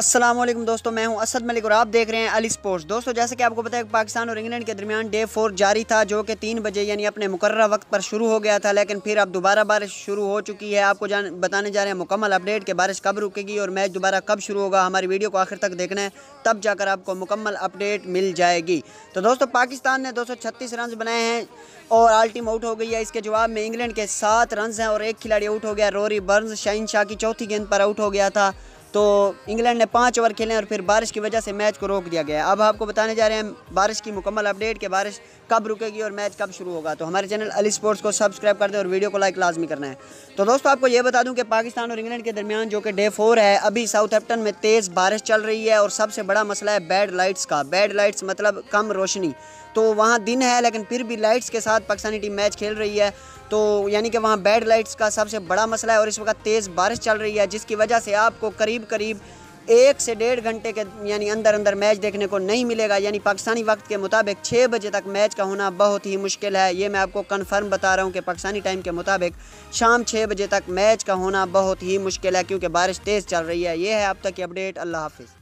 अस्सलामुअलैकुम दोस्तों, मैं हूं असद मलिक और आप देख रहे हैं अली स्पोर्ट्स। दोस्तों, जैसे कि आपको पता है पाकिस्तान और इंग्लैंड के दरमियान डे 4 जारी था, जो कि 3 बजे यानी अपने मुकर्रर वक्त पर शुरू हो गया था, लेकिन फिर अब दोबारा बारिश शुरू हो चुकी है। आपको बताने जा रहे हैं मुकम्मल अपडेट कि बारिश कब रुकेगी और मैच दोबारा कब शुरू होगा। हमारी वीडियो को आखिर तक देखना है, तब जाकर आपको मुकम्मल अपडेट मिल जाएगी। तो दोस्तों, पाकिस्तान ने 236 रन बनाए हैं और ऑल टीम आउट हो गई है। इसके जवाब में इंग्लैंड के 7 रन हैं और एक खिलाड़ी आउट हो गया। रोरी बर्न्स शहनशाह की चौथी गेंद पर आउट हो गया था। तो इंग्लैंड ने 5 ओवर खेले और फिर बारिश की वजह से मैच को रोक दिया गया। अब आपको बताने जा रहे हैं बारिश की मुकम्मल अपडेट कि बारिश कब रुकेगी और मैच कब शुरू होगा। तो हमारे चैनल अली स्पोर्ट्स को सब्सक्राइब कर दें और वीडियो को लाइक लाजमी करना है। तो दोस्तों, आपको ये बता दूं कि पाकिस्तान और इंग्लैंड के दरमियान जो कि डे 4 है, अभी साउथहैम्पटन में तेज़ बारिश चल रही है और सबसे बड़ा मसला है बैड लाइट्स का। बैड लाइट्स मतलब कम रोशनी। तो वहाँ दिन है लेकिन फिर भी लाइट्स के साथ पाकिस्तानी टीम मैच खेल रही है। तो यानी कि वहाँ बैड लाइट्स का सबसे बड़ा मसला है और इस वक्त तेज़ बारिश चल रही है, जिसकी वजह से आपको करीब 1 से 1.5 घंटे के यानी अंदर मैच देखने को नहीं मिलेगा। यानी पाकिस्तानी वक्त के मुताबिक 6 बजे तक मैच का होना बहुत ही मुश्किल है। ये मैं आपको कंफर्म बता रहा हूँ कि पाकिस्तानी टाइम के मुताबिक शाम 6 बजे तक मैच का होना बहुत ही मुश्किल है, क्योंकि बारिश तेज़ चल रही है। ये है अब तक की अपडेट। अल्लाह हाफिज़।